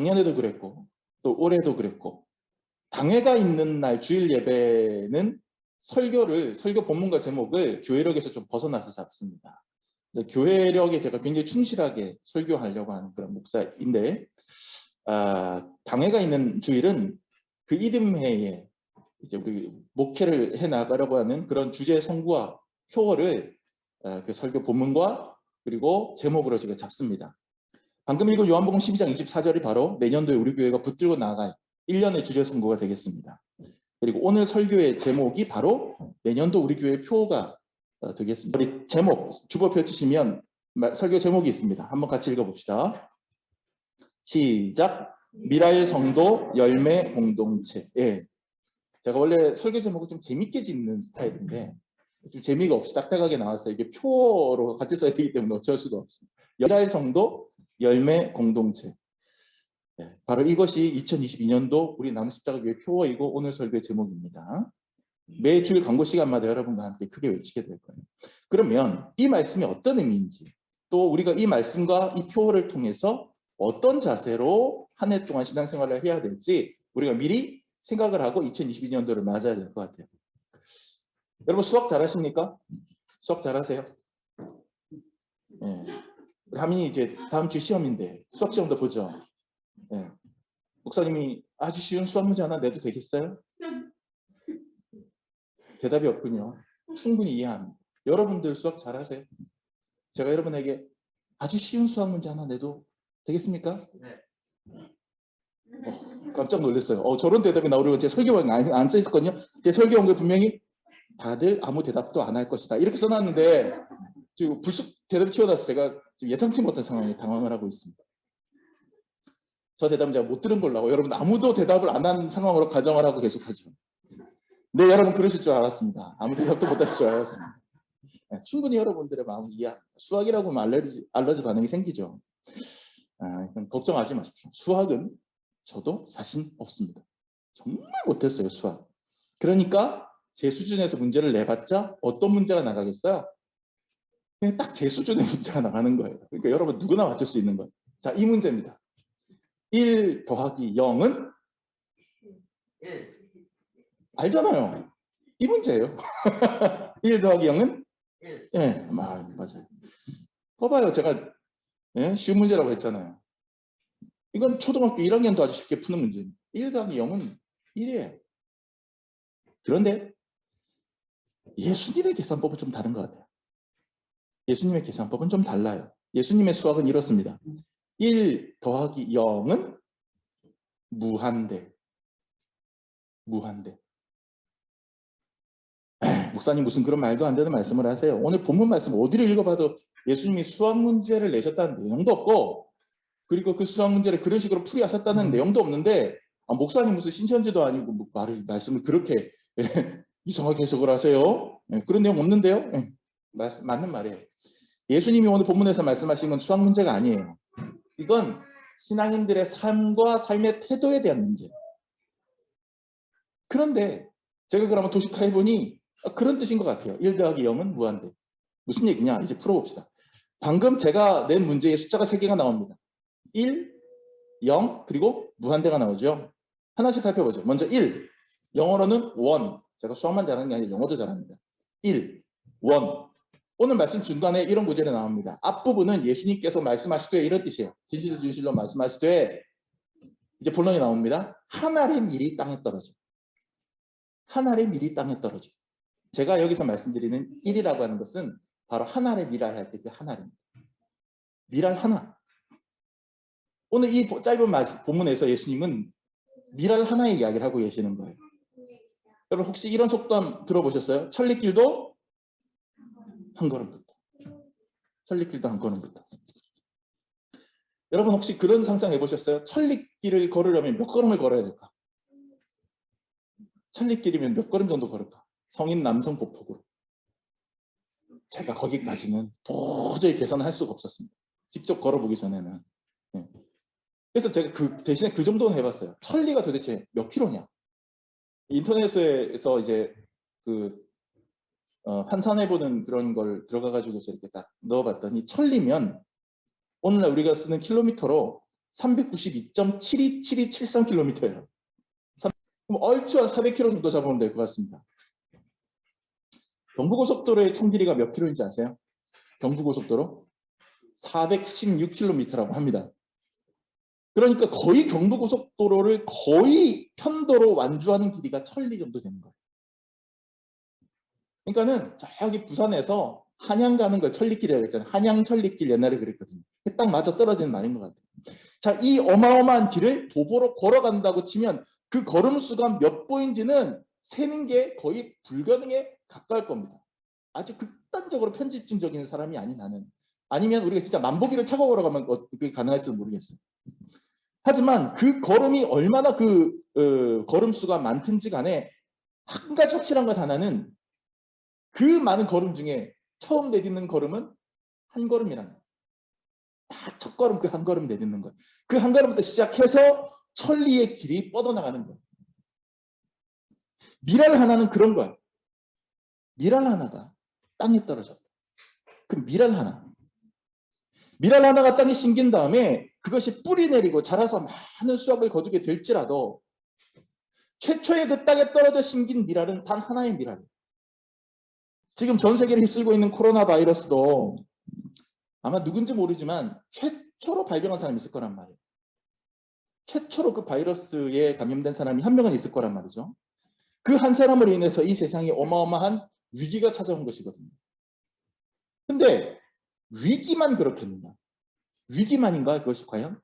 작년에도 그랬고 또 올해도 그랬고 당회가 있는 날 주일 예배는 설교 본문과 제목을 교회력에서 좀 벗어나서 잡습니다. 교회력에 제가 굉장히 충실하게 설교하려고 하는 그런 목사인데 당회가 있는 주일은 그 이듬해에 이제 우리 목회를 해 나가려고 하는 그런 주제 성구와 표어를 그 설교 본문과 그리고 제목으로 제가 잡습니다. 방금 읽은 요한복음 12장 24절이 바로 내년도에 우리 교회가 붙들고 나갈 1년의 주제 성구가 되겠습니다. 그리고 오늘 설교의 제목이 바로 내년도 우리 교회의 표어가 되겠습니다. 우리 제목 주보 펼치시면 설교 제목이 있습니다. 한번 같이 읽어봅시다. 시작. 미랄 성도 열매 공동체. 예. 제가 원래 설교 제목을 좀 재밌게 짓는 스타일인데 좀 재미가 없이 딱딱하게 나왔어요. 이게 표로 같이 써야 되기 때문에 어쩔 수가 없습니다. 미랄 성도 열매 공동체. 네, 바로 이것이 2022년도 우리 남십자가교회 표어이고 오늘 설교의 제목입니다. 매주일 광고 시간마다 여러분과 함께 크게 외치게 될 거예요. 그러면 이 말씀이 어떤 의미인지 또 우리가 이 말씀과 이 표어를 통해서 어떤 자세로 한 해 동안 신앙생활을 해야 될지 우리가 미리 생각을 하고 2022년도를 맞아야 될 것 같아요. 여러분 수학 잘하십니까? 수학 잘하세요? 네. 우리 하민이 이제 다음 주 시험인데 수학 시험도 보죠. 네. 목사님이 아주 쉬운 수학 문제 하나 내도 되겠어요? 대답이 없군요. 충분히 이해합니다. 여러분들 수학 잘하세요? 제가 여러분에게 아주 쉬운 수학 문제 하나 내도 되겠습니까? 네. 깜짝 놀랐어요. 저런 대답이 나오려고 제 설교가 안 써있었거든요. 제 설교 온 거 분명히 다들 아무 대답도 안 할 것이다. 이렇게 써놨는데 지금 불쑥 대답이 튀어나와서 제가 예상치 못한 상황에 당황을 하고 있습니다. 저 대답은 제가 못 들은 걸로 하고 여러분 아무도 대답을 안 한 상황으로 가정을 하고 계속하죠. 네, 여러분 그러실 줄 알았습니다. 아무 대답도 못 하실 줄 알았습니다. 네, 충분히 여러분들의 마음을 이해합니다. 수학이라고 하면 알러지 반응이 생기죠. 걱정하지 마십시오. 수학은 저도 자신 없습니다. 정말 못했어요, 수학. 그러니까 제 수준에서 문제를 내봤자 어떤 문제가 나가겠어요? 그냥 딱 제 수준의 문제가 나가는 거예요. 그러니까 여러분 누구나 맞출 수 있는 거예요. 자, 이 문제입니다. 1 더하기 0은 1. 알잖아요. 이 문제예요. 1 더하기 0은 1. 예, 맞아요. 봐봐요. 제가 쉬운 문제라고 했잖아요. 이건 초등학교 1학년도 아주 쉽게 푸는 문제입니다. 1 더하기 0은 1이에요. 그런데 예수님의 계산법은 좀 다른 것 같아요. 예수님의 계산법은 좀 달라요. 예수님의 수학은 이렇습니다. 1 더하기 0은 무한대. 무한대. 목사님 무슨 그런 말도 안 되는 말씀을 하세요. 오늘 본문 말씀 어디를 읽어봐도 예수님이 수학 문제를 내셨다는 내용도 없고 그리고 그 수학 문제를 그런 식으로 풀이하셨다는 내용도 없는데 목사님 무슨 신천지도 아니고 말씀을 그렇게 이상하게 해석을 하세요. 그런 내용 없는데요. 맞는 말이에요. 예수님이 오늘 본문에서 말씀하신 건 수학 문제가 아니에요. 이건 신앙인들의 삶과 삶의 태도에 대한 문제예요. 그런데 제가 그러면 도식화해보니 그런 뜻인 것 같아요. 1 더하기 0은 무한대. 무슨 얘기냐? 이제 풀어봅시다. 방금 제가 낸 문제에 숫자가 3개가 나옵니다. 1, 0, 그리고 무한대가 나오죠. 하나씩 살펴보죠. 먼저 1, 영어로는 1. 제가 수학만 잘하는 게 아니라 영어도 잘합니다. 1, 1. 오늘 말씀 중간에 이런 구절이 나옵니다. 앞부분은 예수님께서 말씀하시되 이런 뜻이에요. 진실로 말씀하시되 이제 본론이 나옵니다. 한 알의 밀이 땅에 떨어져. 한 알의 밀이 땅에 떨어져. 제가 여기서 말씀드리는 1이라고 하는 것은 바로 한 알의 밀알 할 때 그 한 알입니다. 밀알 하나. 오늘 이 짧은 본문에서 예수님은 밀알 하나의 이야기를 하고 계시는 거예요. 여러분 혹시 이런 속담 들어보셨어요? 천리길도 한 걸음부터. 천리길도 한 걸음부터. 여러분 혹시 그런 상상 해보셨어요? 천리길을 걸으려면 몇 걸음을 걸어야 될까? 천리길이면 몇 걸음 정도 걸을까? 성인 남성 보폭으로. 제가 거기까지는 도저히 계산할 수가 없었습니다. 직접 걸어보기 전에는. 그래서 제가 대신에 그 정도는 해봤어요. 천리가 도대체 몇 킬로냐? 인터넷에서 이제 환산해보는 그런 걸 들어가가지고서 이렇게 딱 넣어봤더니 천리면 오늘날 우리가 쓰는 킬로미터로 392.727273km예요. 그럼 얼추 한 400km 정도 잡으면 될 것 같습니다. 경부고속도로의 총 길이가 몇 킬로인지 아세요? 경부고속도로 416km라고 합니다. 그러니까 거의 경부고속도로를 거의 편도로 완주하는 길이가 1000리 정도 되는 거예요. 그러니까는 저기 부산에서 한양 가는 걸 천리길이라고 했잖아요. 한양 천리길 옛날에 그랬거든요. 딱 맞아 떨어지는 말인 것 같아요. 자, 이 어마어마한 길을 도보로 걸어간다고 치면 그 걸음 수가 몇 보인지는 세는 게 거의 불가능에 가까울 겁니다. 아주 극단적으로 편집증적인 사람이 아닌 나는. 아니면 우리가 진짜 만보기를 차고 걸어가면 그게 가능할지도 모르겠어요. 하지만 그 걸음이 얼마나 걸음 수가 많든지 간에 한 가지 확실한 것 하나는 그 많은 걸음 중에 처음 내딛는 걸음은 한 걸음이라는 거예요. 다 첫 걸음 그 한 걸음 내딛는 거예요. 그 한 걸음부터 시작해서 천리의 길이 뻗어나가는 거예요. 미랄 하나는 그런 거예요. 미랄 하나가 땅에 떨어졌다. 그 미랄 하나가 땅에 심긴 다음에 그것이 뿌리 내리고 자라서 많은 수확을 거두게 될지라도 최초의 그 땅에 떨어져 심긴 미랄은 단 하나의 미랄이에요. 지금 전 세계를 휩쓸고 있는 코로나 바이러스도 아마 누군지 모르지만 최초로 발견한 사람이 있을 거란 말이에요. 최초로 그 바이러스에 감염된 사람이 한 명은 있을 거란 말이죠. 그 한 사람으로 인해서 이 세상에 어마어마한 위기가 찾아온 것이거든요. 근데 위기만 그렇겠느냐? 위기만인가 그것이 과연?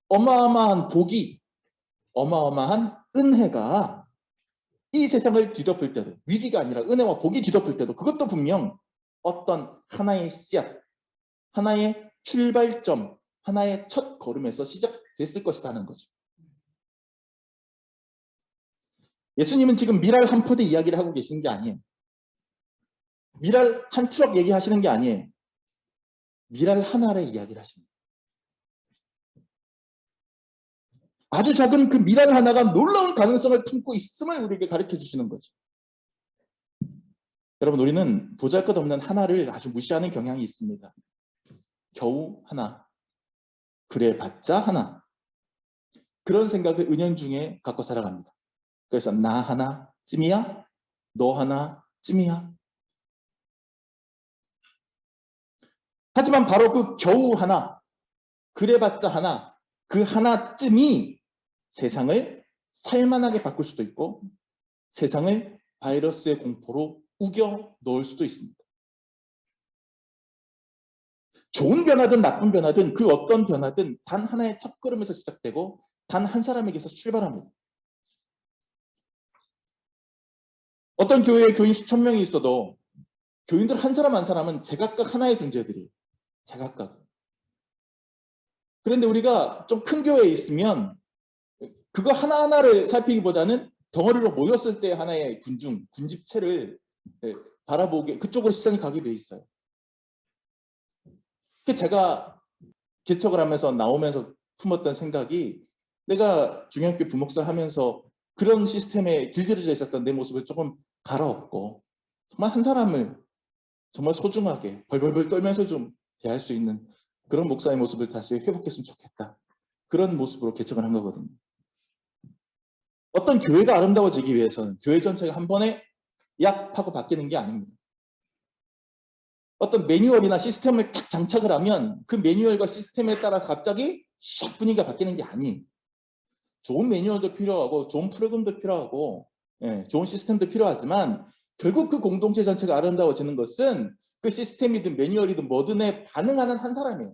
어마어마한 복이, 어마어마한 은혜가 이 세상을 뒤덮을 때도, 위기가 아니라 은혜와 복이 뒤덮을 때도 그것도 분명 어떤 하나의 씨앗, 하나의 출발점, 하나의 첫 걸음에서 시작됐을 것이라는 거죠. 예수님은 지금 미랄 한 포대 이야기를 하고 계시는 게 아니에요. 미랄 한 트럭 얘기하시는 게 아니에요. 미랄 하나의 이야기를 하십니다. 아주 작은 그 미랄 하나가 놀라운 가능성을 품고 있음을 우리에게 가르쳐 주시는 거죠. 여러분, 우리는 보잘것없는 하나를 아주 무시하는 경향이 있습니다. 겨우 하나, 그래봤자 하나. 그런 생각을 은연중에 갖고 살아갑니다. 그래서 나 하나쯤이야? 너 하나쯤이야? 하지만 바로 그 겨우 하나, 그래봤자 하나, 그 하나쯤이 세상을 살만하게 바꿀 수도 있고 세상을 바이러스의 공포로 우겨 넣을 수도 있습니다. 좋은 변화든 나쁜 변화든 그 어떤 변화든 단 하나의 첫걸음에서 시작되고 단 한 사람에게서 출발합니다. 어떤 교회에 교인 수천 명이 있어도 교인들 한 사람 한 사람은 제각각 하나의 존재들이에요. 제각각. 그런데 우리가 좀 큰 교회에 있으면 그거 하나하나를 살피기보다는 덩어리로 모였을 때 하나의 군집체를 바라보게 그쪽으로 시선이 가게 돼 있어요. 제가 개척을 하면서 나오면서 품었던 생각이 내가 중형교 부목사 하면서 그런 시스템에 길들여져 있었던 내 모습을 조금 갈아엎고 정말 한 사람을 정말 소중하게 벌벌벌 떨면서 좀 대할 수 있는 그런 목사의 모습을 다시 회복했으면 좋겠다. 그런 모습으로 개척을 한 거거든요. 어떤 교회가 아름다워지기 위해서는 교회 전체가 한 번에 약 하고 바뀌는 게 아닙니다. 어떤 매뉴얼이나 시스템을 딱 장착을 하면 그 매뉴얼과 시스템에 따라서 갑자기 샥 분위기가 바뀌는 게 아니에요. 좋은 매뉴얼도 필요하고 좋은 프로그램도 필요하고 좋은 시스템도 필요하지만 결국 그 공동체 전체가 아름다워지는 것은 그 시스템이든 매뉴얼이든 뭐든에 반응하는 한 사람이에요.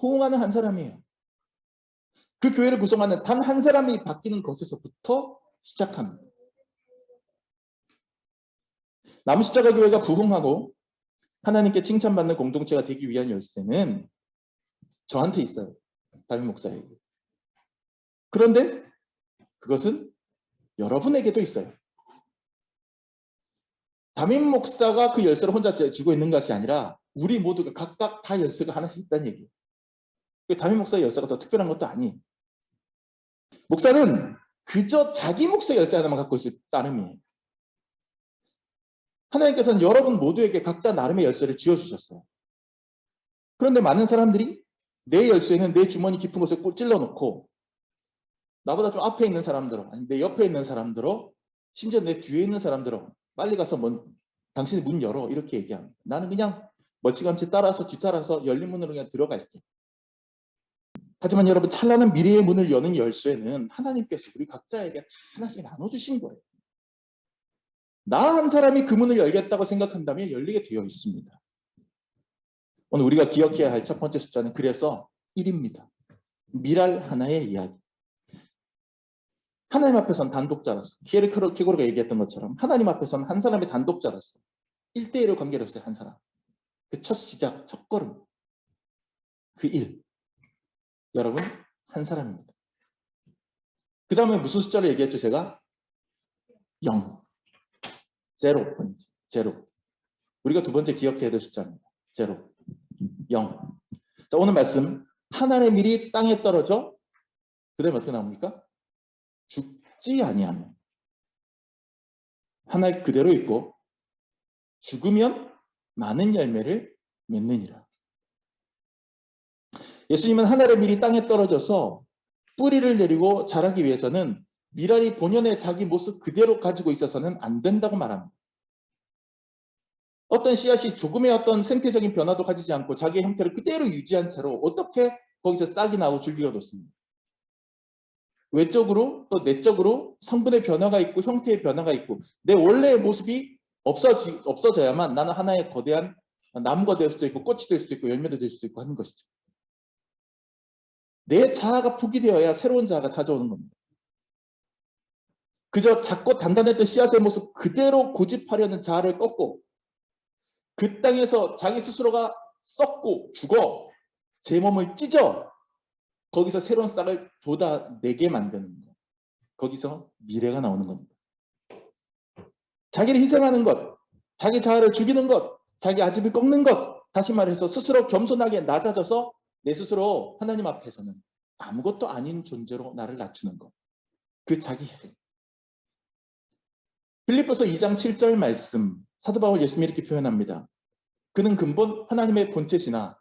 호응하는 한 사람이에요. 그 교회를 구성하는 단 한 사람이 바뀌는 것에서부터 시작합니다. 남십자가 교회가 부흥하고 하나님께 칭찬받는 공동체가 되기 위한 열쇠는 저한테 있어요. 담임 목사에게. 그런데 그것은 여러분에게도 있어요. 담임 목사가 그 열쇠를 혼자 쥐고 있는 것이 아니라 우리 모두가 각각 다 열쇠가 하나씩 있다는 얘기예요. 담임 목사의 열쇠가 더 특별한 것도 아니에요. 목사는 그저 자기 목사의 열쇠 하나만 갖고 있을 따름이에요. 하나님께서는 여러분 모두에게 각자 나름의 열쇠를 쥐어주셨어요. 그런데 많은 사람들이 내 열쇠는 내 주머니 깊은 곳에 꼭 찔러놓고 나보다 좀 앞에 있는 사람들어, 아니 내 옆에 있는 사람들어, 심지어 내 뒤에 있는 사람들어, 빨리 가서 당신이 문 열어, 이렇게 얘기합니다. 나는 그냥 멀찌감치 따라서 뒤따라서 열린 문으로 그냥 들어갈게. 하지만 여러분, 찬란한 미래의 문을 여는 열쇠는 하나님께서 우리 각자에게 하나씩 나눠주신 거예요. 나 한 사람이 그 문을 열겠다고 생각한다면 열리게 되어 있습니다. 오늘 우리가 기억해야 할 첫 번째 숫자는 그래서 1입니다. 미랄 하나의 이야기. 하나님 앞에서는 단독자로서, 키에르케고르가 얘기했던 것처럼 하나님 앞에서는 한 사람의 단독자로서 1대1의 관계로서의 한 사람. 그 첫 시작, 첫 걸음. 그 1. 여러분, 한 사람입니다. 그 다음에 무슨 숫자를 얘기했죠, 제가? 0. 제로. 제로. 우리가 두 번째 기억해야 될 숫자입니다. 제로. 0. 자, 오늘 말씀. 하나님의 밀이 땅에 떨어져, 그 다음에 어떻게 나옵니까? 죽지 아니하면. 하나 그대로 있고, 죽으면 많은 열매를 맺느니라. 예수님은 하늘의 밀이 땅에 떨어져서 뿌리를 내리고 자라기 위해서는 밀알이 본연의 자기 모습 그대로 가지고 있어서는 안 된다고 말합니다. 어떤 씨앗이 조금의 어떤 생태적인 변화도 가지지 않고 자기의 형태를 그대로 유지한 채로 어떻게 거기서 싹이 나고 줄기가 돋습니까? 외적으로 또 내적으로 성분의 변화가 있고 형태의 변화가 있고 내 원래의 모습이 없어져야만 나는 하나의 거대한 나무가 될 수도 있고 꽃이 될 수도 있고 열매도 될 수도 있고 하는 것이죠. 내 자아가 포기되어야 새로운 자아가 찾아오는 겁니다. 그저 작고 단단했던 씨앗의 모습 그대로 고집하려는 자아를 꺾고 그 땅에서 자기 스스로가 썩고 죽어 제 몸을 찢어 거기서 새로운 싹을 돋아내게 만드는 것. 거기서 미래가 나오는 겁니다. 자기를 희생하는 것, 자기 자아를 죽이는 것, 자기 아집을 꺾는 것, 다시 말해서 스스로 겸손하게 낮아져서 내 스스로 하나님 앞에서는 아무것도 아닌 존재로 나를 낮추는 것. 그 자기 희생. 빌립보서 2장 7절 말씀, 사도 바울 예수님이 이렇게 표현합니다. 그는 근본 하나님의 본체시나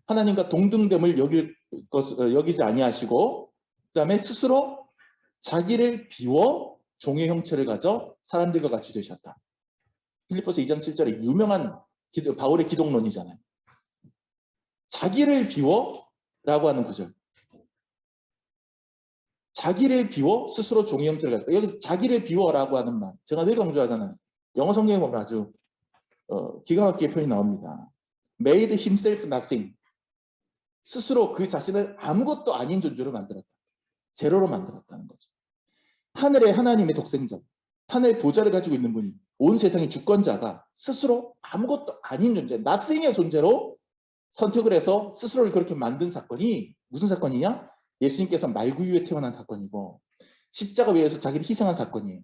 하나님과 동등됨을 여기지 아니하시고 그 다음에 스스로 자기를 비워 종의 형체를 가져 사람들과 같이 되셨다. 빌립보서 2장 7절에 유명한 바울의 기독론이잖아요. 자기를 비워 라고 하는 구절. 자기를 비워 스스로 종의 형체를 가져. 여기서 자기를 비워라고 하는 말 제가 늘 강조하잖아요. 영어 성경에 보면 아주 기가 막히게 표현이 나옵니다. Made himself nothing. 스스로 그 자신을 아무것도 아닌 존재로 만들었다. 제로로 만들었다는 거죠. 하늘의 하나님의 독생자, 하늘의 보좌를 가지고 있는 분이 온 세상의 주권자가 스스로 아무것도 아닌 존재, nothing의 존재로 선택을 해서 스스로를 그렇게 만든 사건이 무슨 사건이냐? 예수님께서 말구유에 태어난 사건이고 십자가 위에서 자기를 희생한 사건이에요.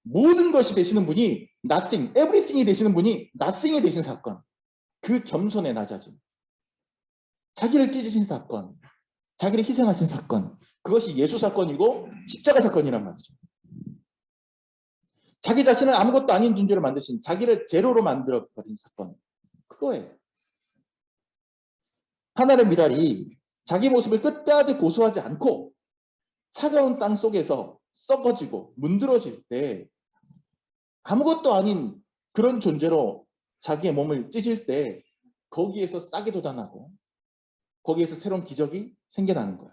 모든 것이 되시는 분이 nothing, everything이 되시는 분이 nothing이 되신 사건. 그 겸손에 낮아짐. 자기를 찢으신 사건. 자기를 희생하신 사건. 그것이 예수 사건이고 십자가 사건이란 말이죠. 자기 자신을 아무것도 아닌 존재로 만드신 자기를 제로로 만들어버린 사건. 그거예요. 하나의 미랄이 자기 모습을 끝까지 고수하지 않고 차가운 땅 속에서 썩어지고 문드러질 때 아무것도 아닌 그런 존재로 자기의 몸을 찢을 때 거기에서 싹이 돋아나고 거기에서 새로운 기적이 생겨나는 거예요.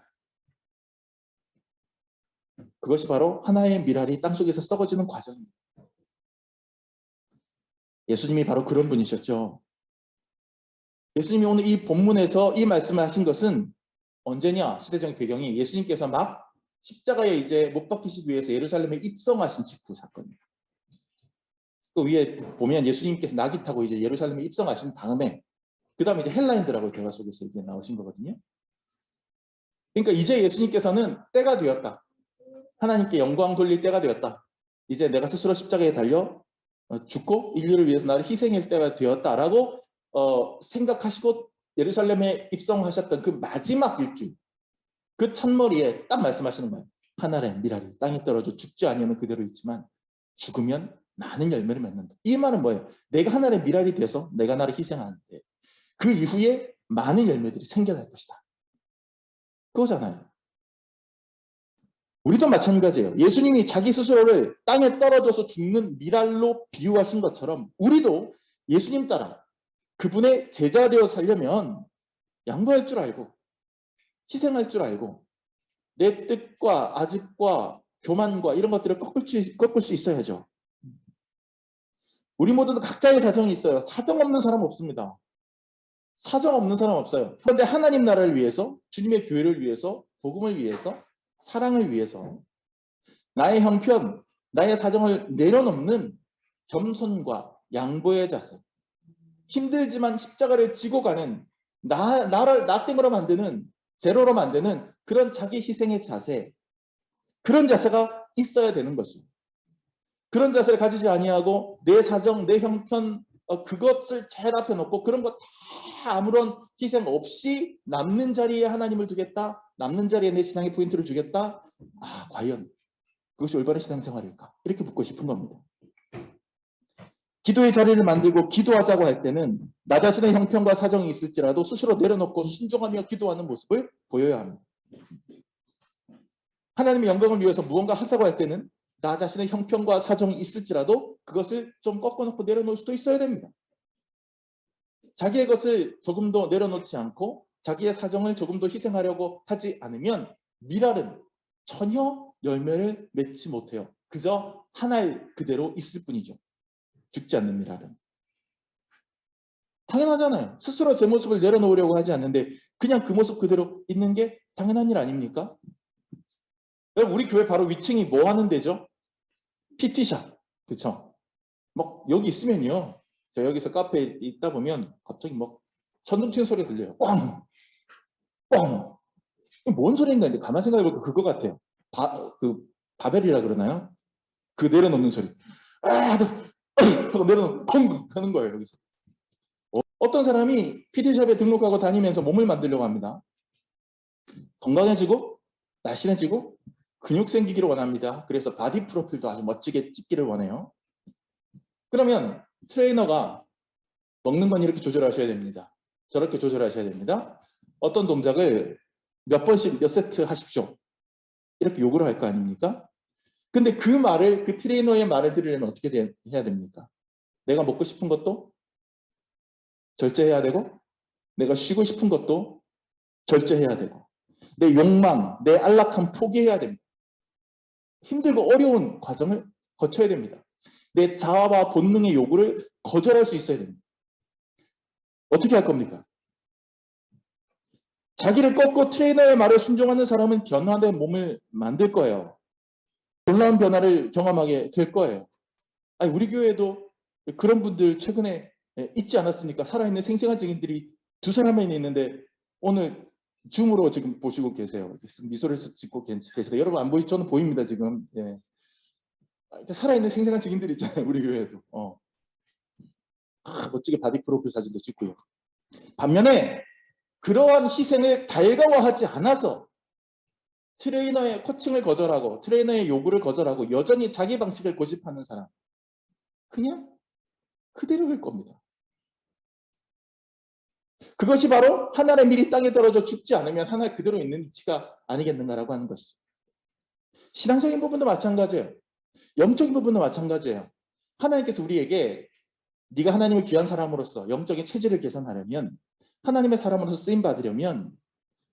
그것이 바로 하나의 미랄이 땅속에서 썩어지는 과정입니다. 예수님이 바로 그런 분이셨죠. 예수님이 오늘 이 본문에서 이 말씀을 하신 것은 언제냐? 시대적 배경이 예수님께서 막 십자가에 이제 못 박히시기 위해서 예루살렘에 입성하신 직후 사건입니다. 그 위에 보면 예수님께서 낙이 타고 이제 예루살렘에 입성하신 다음에 그 다음에 이제 헬라인들하고 대화 속에서 이제 나오신 거거든요. 그러니까 이제 예수님께서는 때가 되었다. 하나님께 영광 돌릴 때가 되었다. 이제 내가 스스로 십자가에 달려 죽고 인류를 위해서 나를 희생할 때가 되었다라고 생각하시고 예루살렘에 입성하셨던 그 마지막 일주, 그 첫머리에 딱 말씀하시는 거예요. 하늘의 미랄이 땅에 떨어져 죽지 아니하면 그대로 있지만 죽으면 많은 열매를 맺는다. 이 말은 뭐예요? 내가 하늘의 미랄이 돼서 내가 나를 희생하는데 그 이후에 많은 열매들이 생겨날 것이다. 그거잖아요. 우리도 마찬가지예요. 예수님이 자기 스스로를 땅에 떨어져서 죽는 미랄로 비유하신 것처럼 우리도 예수님 따라 그분의 제자 되어 살려면 양보할 줄 알고 희생할 줄 알고 내 뜻과 아집과 교만과 이런 것들을 꺾을 수 있어야죠. 우리 모두도 각자의 사정이 있어요. 사정 없는 사람 없습니다. 사정 없는 사람 없어요. 그런데 하나님 나라를 위해서, 주님의 교회를 위해서, 복음을 위해서, 사랑을 위해서 나의 형편, 나의 사정을 내려놓는 겸손과 양보의 자세, 힘들지만 십자가를 지고 가는 나를 나생으로 만드는, 제로로 만드는 그런 자기 희생의 자세, 그런 자세가 있어야 되는 것이죠. 그런 자세를 가지지 아니하고 내 사정, 내 형편, 그것을 제일 앞에 놓고 그런 거 다 아무런 희생 없이 남는 자리에 하나님을 두겠다, 남는 자리에 내 신앙의 포인트를 주겠다. 과연 그것이 올바른 신앙생활일까? 이렇게 묻고 싶은 겁니다. 기도의 자리를 만들고 기도하자고 할 때는 나 자신의 형편과 사정이 있을지라도 스스로 내려놓고 순종하며 기도하는 모습을 보여야 합니다. 하나님의 영광을 위해서 무언가 하자고 할 때는 나 자신의 형편과 사정이 있을지라도 그것을 좀 꺾어놓고 내려놓을 수도 있어야 됩니다. 자기의 것을 조금도 내려놓지 않고 자기의 사정을 조금도 희생하려고 하지 않으면 미랄은 전혀 열매를 맺지 못해요. 그저 하나의 그대로 있을 뿐이죠. 죽지 않는 미랄은. 당연하잖아요. 스스로 제 모습을 내려놓으려고 하지 않는데 그냥 그 모습 그대로 있는 게 당연한 일 아닙니까? 여러분 우리 교회 바로 위층이 뭐 하는 데죠? PT샵. 그쵸? 막 여기 있으면요. 저 여기서 카페에 있다 보면 갑자기 막 천둥 치는 소리 들려요. 꽝! 꽝! 이게 뭔 소리인가 했는데 가만 생각해보니까 그거 같아요. 바벨이라 그러나요? 그 내려놓는 소리. 하고 내려놓고 펑! 하는 거예요. 여기서. 어떤 사람이 PT샵에 등록하고 다니면서 몸을 만들려고 합니다. 건강해지고 날씬해지고 근육 생기기를 원합니다. 그래서 바디 프로필도 아주 멋지게 찍기를 원해요. 그러면 트레이너가 먹는 건 이렇게 조절하셔야 됩니다. 저렇게 조절하셔야 됩니다. 어떤 동작을 몇 번씩 몇 세트 하십시오. 이렇게 요구를 할 거 아닙니까? 근데 그 말을, 그 트레이너의 말을 들으려면 어떻게 해야 됩니까? 내가 먹고 싶은 것도 절제해야 되고 내가 쉬고 싶은 것도 절제해야 되고 내 욕망, 내 안락함 포기해야 됩니다. 힘들고 어려운 과정을 거쳐야 됩니다. 내 자아와 본능의 요구를 거절할 수 있어야 됩니다. 어떻게 할 겁니까? 자기를 꺾고 트레이너의 말에 순종하는 사람은 변화된 몸을 만들 거예요. 놀라운 변화를 경험하게 될 거예요. 아니, 우리 교회에도 그런 분들 최근에 있지 않았습니까? 살아있는 생생한 증인들이 두 사람이 있는데 오늘 줌으로 지금 보시고 계세요. 미소를 짓고 계시다. 여러분 안 보이죠? 저는 보입니다 지금. 예. 살아있는 생생한 증인들이 있잖아요. 우리 교회에도. 멋지게 바디 프로필 사진도 찍고요. 반면에 그러한 희생을 달가워하지 않아서 트레이너의 코칭을 거절하고 트레이너의 요구를 거절하고 여전히 자기 방식을 고집하는 사람, 그냥 그대로일 겁니다. 그것이 바로 하나의 밀이 땅에 떨어져 죽지 않으면 하나 그대로 있는 위치가 아니겠는가라고 하는 것이죠. 신앙적인 부분도 마찬가지예요. 영적인 부분도 마찬가지예요. 하나님께서 우리에게 네가 하나님의 귀한 사람으로서 영적인 체질을 개선하려면, 하나님의 사람으로서 쓰임 받으려면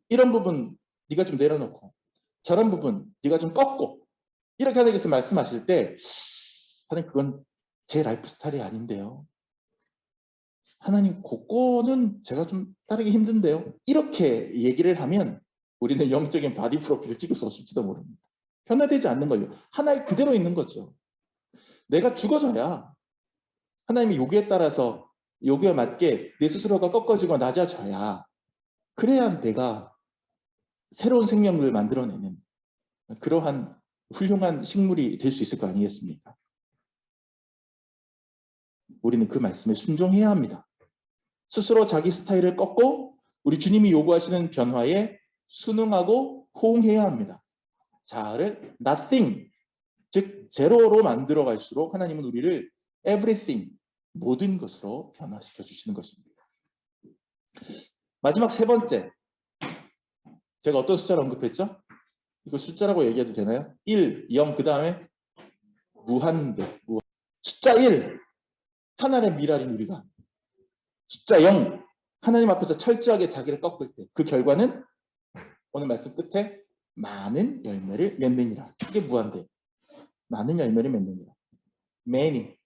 이런 부분 네가 좀 내려놓고 저런 부분 네가 좀 꺾고 이렇게 하나님께서 말씀하실 때 하나님 그건 제 라이프 스타일이 아닌데요. 하나님 그거는 제가 좀 따르기 힘든데요. 이렇게 얘기를 하면 우리는 영적인 바디 프로필을 찍을 수 없을지도 모릅니다. 변화되지 않는 거예요. 하나의 그대로 있는 거죠. 내가 죽어져야 하나님의 요구에 따라서 요구에 맞게 내 스스로가 꺾어지고 낮아져야 그래야 내가 새로운 생명을 만들어내는 그러한 훌륭한 식물이 될 수 있을 거 아니겠습니까? 우리는 그 말씀에 순종해야 합니다. 스스로 자기 스타일을 꺾고 우리 주님이 요구하시는 변화에 순응하고 호응해야 합니다. 자아를 nothing, 즉 제로로 만들어 갈수록 하나님은 우리를 everything, 모든 것으로 변화시켜 주시는 것입니다. 마지막 세 번째. 제가 어떤 숫자를 언급했죠? 이거 숫자라고 얘기해도 되나요? 1, 0, 그 다음에 무한대. 숫자 1, 하나님의 미랄인 우리가. 숫자 0, 하나님 앞에서 철저하게 자기를 꺾을 때 그 결과는 오늘 말씀 끝에 많은 열매를 맺느니라. 이게 무한대. 많은 열매를 맺느니라. many,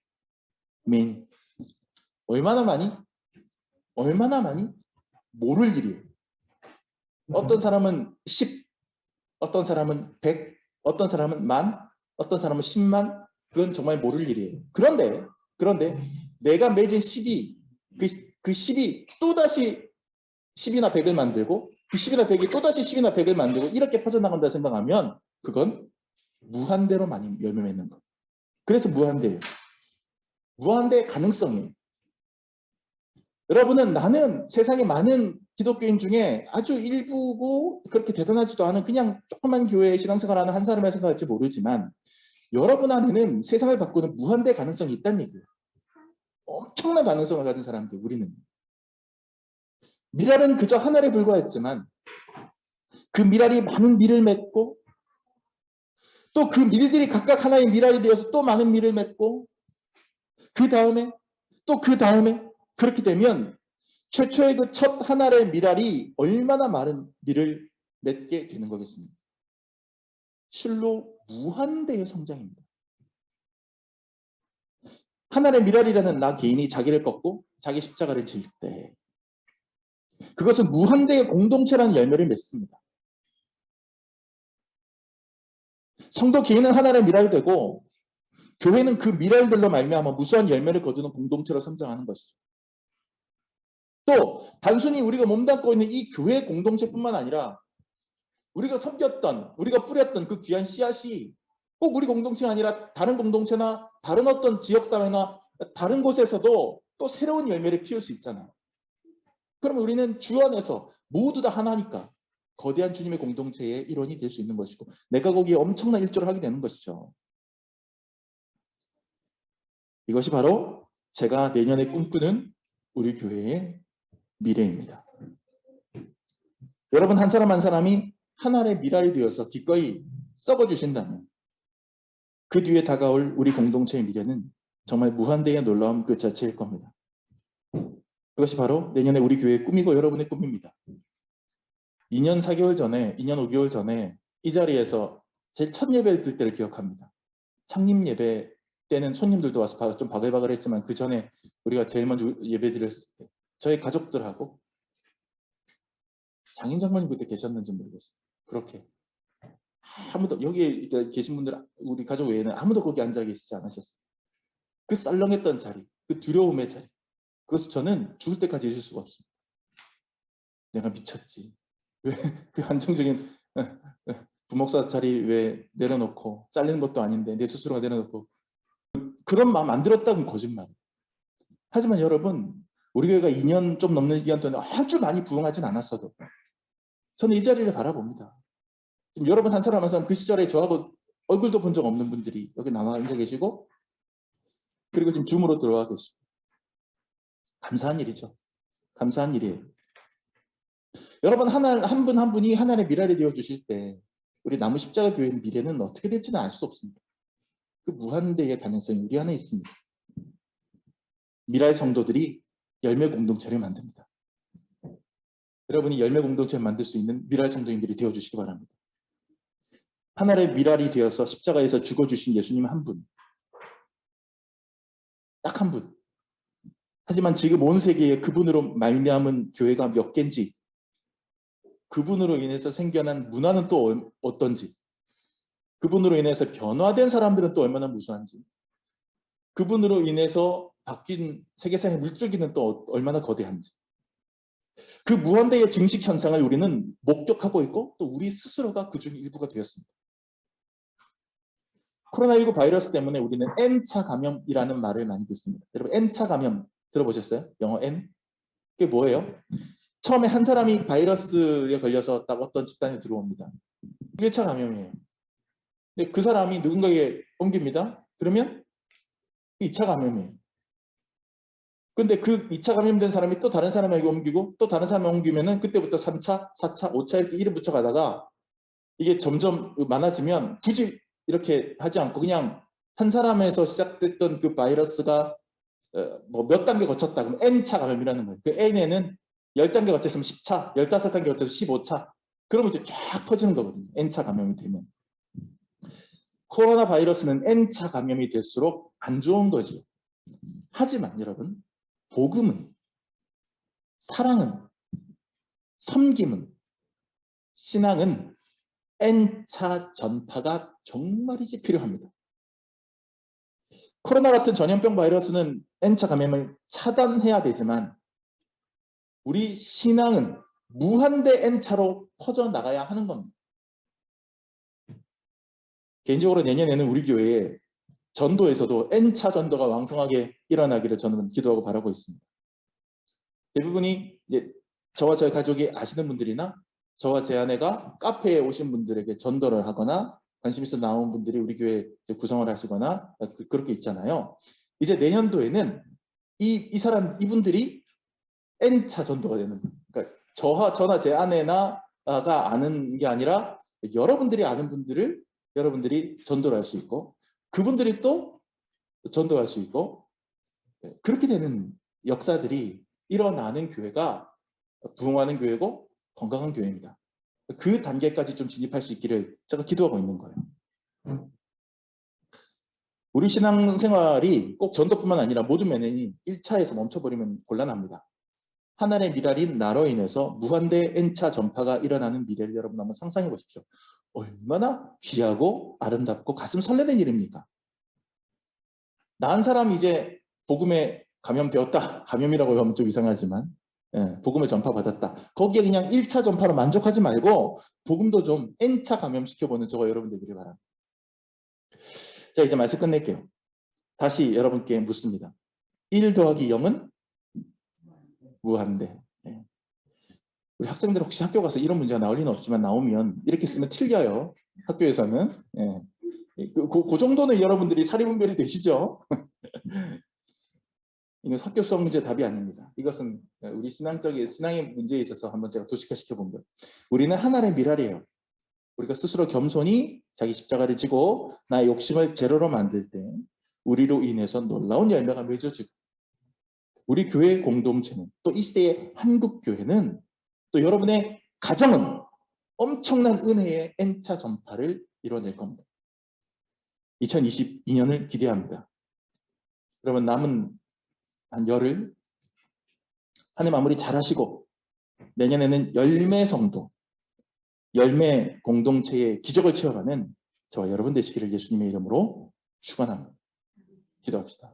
many. 얼마나 많이? 얼마나 많이? 모를 일이에요. 어떤 사람은 10, 어떤 사람은 100, 어떤 사람은 만, 어떤 사람은 10만. 그건 정말 모를 일이에요. 그런데 내가 맺은 10이 그 10이 또다시 10이나 100을 만들고 그 10이나 100이 또다시 10이나 100을 만들고 이렇게 퍼져나간다 생각하면 그건 무한대로 많이 열매 맺는 거. 그래서 무한대예요. 무한대의 가능성이에요. 여러분은 나는 세상의 많은 기독교인 중에 아주 일부고 그렇게 대단하지도 않은 그냥 조그만 교회에 신앙생활하는 한 사람의 생각할지 모르지만 여러분 안에는 세상을 바꾸는 무한대 가능성이 있다는 얘기예요. 엄청난 가능성을 가진 사람들 우리는. 미랄은 그저 하나에 불과했지만 그 미랄이 많은 밀을 맺고 또 그 밀들이 각각 하나의 미랄이 되어서 또 많은 밀을 맺고 그 다음에 또 그 다음에 그렇게 되면 최초의 그 첫 한 알의 미랄이 얼마나 많은 밀을 맺게 되는 거겠습니까? 실로 무한대의 성장입니다. 한 알의 미랄이라는 나 개인이 자기를 꺾고 자기 십자가를 질 때 그것은 무한대의 공동체라는 열매를 맺습니다. 성도 개인은 한 알의 미랄이 되고 교회는 그 미랄들로 말미암아 무수한 열매를 거두는 공동체로 성장하는 것이죠. 또 단순히 우리가 몸담고 있는 이 교회 공동체뿐만 아니라 우리가 섬겼던, 우리가 뿌렸던 그 귀한 씨앗이 꼭 우리 공동체가 아니라 다른 공동체나 다른 어떤 지역사회나 다른 곳에서도 또 새로운 열매를 피울 수 있잖아요. 그러면 우리는 주 안에서 모두 다 하나니까 거대한 주님의 공동체의 일원이 될 수 있는 것이고 내가 거기에 엄청난 일조를 하게 되는 것이죠. 이것이 바로 제가 내년에 꿈꾸는 우리 교회의 미래입니다. 여러분 한 사람 한 사람이 하나의 미랄이 되어서 기꺼이 썩어주신다면 그 뒤에 다가올 우리 공동체의 미래는 정말 무한대의 놀라움 그 자체일 겁니다. 그것이 바로 내년에 우리 교회의 꿈이고 여러분의 꿈입니다. 2년 4개월 전에, 2년 5개월 전에 이 자리에서 제일 첫 예배를 드릴 때를 기억합니다. 창립 예배 때는 손님들도 와서 좀 바글바글했지만 그 전에 우리가 제일 먼저 예배 드렸을 때 저희 가족들하고 장인 장모님 그때 계셨는지 모르겠어요. 그렇게 아무도 여기에 계신 분들 우리 가족 외에는 아무도 거기 앉아 계시지 않으셨어요. 그 썰렁했던 자리, 그 두려움의 자리 그것을 저는 죽을 때까지 잊을 수가 없습니다. 내가 미쳤지. 왜 그 안정적인 부목사 자리 왜 내려놓고 잘리는 것도 아닌데 내 스스로가 내려놓고 그런 마음 안 들었다는 거짓말. 하지만 여러분 우리 교회가 2년 좀 넘는 기간 동안 아주 많이 부흥하진 않았어도 저는 이 자리를 바라봅니다. 지금 여러분 한 사람 한 사람 그 시절에 저하고 얼굴도 본 적 없는 분들이 여기 나와 앉아 계시고 그리고 지금 줌으로 들어와 계시고 감사한 일이죠. 감사한 일이에요. 여러분 한 분 한 분이 하나님의 미랄이 되어 주실 때 우리 나무 십자가 교회의 미래는 어떻게 될지는 알 수 없습니다. 그 무한대의 가능성이 우리 안에 있습니다. 미랄 성도들이 열매 공동체를 만듭니다. 여러분이 열매 공동체를 만들 수 있는 미랄 성도인들이 되어주시기 바랍니다. 하나의 미랄이 되어서 십자가에서 죽어주신 예수님 한 분. 딱 한 분. 하지만 지금 온 세계에 그분으로 말미암은 교회가 몇 개인지 그분으로 인해서 생겨난 문화는 또 어떤지 그분으로 인해서 변화된 사람들은 또 얼마나 무수한지 그분으로 인해서 바뀐 세계상의 물줄기는 또 얼마나 거대한지 그 무한대의 증식 현상을 우리는 목격하고 있고 또 우리 스스로가 그중 일부가 되었습니다. 코로나19 바이러스 때문에 우리는 N차 감염이라는 말을 많이 듣습니다. 여러분 N차 감염 들어보셨어요? 영어 N? 그게 뭐예요? 처음에 한 사람이 바이러스에 걸려서 딱 어떤 집단에 들어옵니다. 1차 감염이에요. 근데 그 사람이 누군가에게 옮깁니다. 그러면 2차 감염이에요. 근데 그 2차 감염된 사람이 또 다른 사람에게 옮기고 또 다른 사람에 옮기면은 그때부터 3차, 4차, 5차 이렇게 이름 붙여가다가 이게 점점 많아지면 굳이 이렇게 하지 않고 그냥 한 사람에서 시작됐던 그 바이러스가 뭐 몇 단계 거쳤다 그러면 N차 감염이라는 거예요. 그 N에는 10단계 거쳤으면 10차, 15단계 거쳐서 15차. 그러면 이제 쫙 퍼지는 거거든요. N차 감염이 되면. 코로나 바이러스는 N차 감염이 될수록 안 좋은 거죠. 하지만 여러분, 복음은, 사랑은, 섬김은, 신앙은 N차 전파가 정말이지 필요합니다. 코로나 같은 전염병 바이러스는 N차 감염을 차단해야 되지만 우리 신앙은 무한대 N차로 퍼져나가야 하는 겁니다. 개인적으로 내년에는 우리 교회에 전도에서도 N차 전도가 왕성하게 일어나기를 저는 기도하고 바라고 있습니다. 대부분이 이제 저와 저희 가족이 아시는 분들이나 저와 제 아내가 카페에 오신 분들에게 전도를 하거나 관심 있어 나온 분들이 우리 교회 구성을 하시거나 그렇게 있잖아요. 이제 내년도에는 이분들이 N차 전도가 되는 거예요. 그러니까 저나 제 아내나가 아는 게 아니라 여러분들이 아는 분들을 여러분들이 전도를 할 수 있고 그분들이 또 전도할 수 있고 그렇게 되는 역사들이 일어나는 교회가 부흥하는 교회고 건강한 교회입니다. 그 단계까지 좀 진입할 수 있기를 제가 기도하고 있는 거예요. 우리 신앙생활이 꼭 전도뿐만 아니라 모든 면이 1차에서 멈춰버리면 곤란합니다. 하나님의 미랄인 나로 인해서 무한대 N차 전파가 일어나는 미래를 여러분 한번 상상해 보십시오. 얼마나 귀하고 아름답고 가슴 설레는 일입니까? 나 한 사람이 이제 복음에 감염되었다. 감염이라고 하면 좀 이상하지만 복음을 전파받았다. 거기에 그냥 1차 전파로 만족하지 말고 복음도 좀 N차 감염시켜보는 저와 여러분 되기를 바랍니다. 자, 이제 말씀 끝낼게요. 다시 여러분께 묻습니다. 1 더하기 0은 무한대. 우리 학생들 혹시 학교 가서 이런 문제가 나올 리는 없지만 나오면 이렇게 쓰면 틀려요. 학교에서는. 그 정도는 여러분들이 사리분별이 되시죠? 이건 학교 수학 문제 답이 아닙니다. 이것은 우리 신앙의 문제에 있어서 한번 제가 도식화시켜 본 거예요. 우리는 하나님의 미랄이에요. 우리가 스스로 겸손히 자기 십자가를 지고 나의 욕심을 제로로 만들 때 우리로 인해서 놀라운 열매가 맺어지고 우리 교회 공동체는 또 이 시대의 한국 교회는 또 여러분의 가정은 엄청난 은혜의 N차 전파를 이뤄낼 겁니다. 2022년을 기대합니다. 여러분 남은 한 열흘 하나님 마무리 잘하시고 내년에는 열매 성도, 열매 공동체의 기적을 채워가는 저와 여러분 되시기를 예수님의 이름으로 축원합니다. 기도합시다.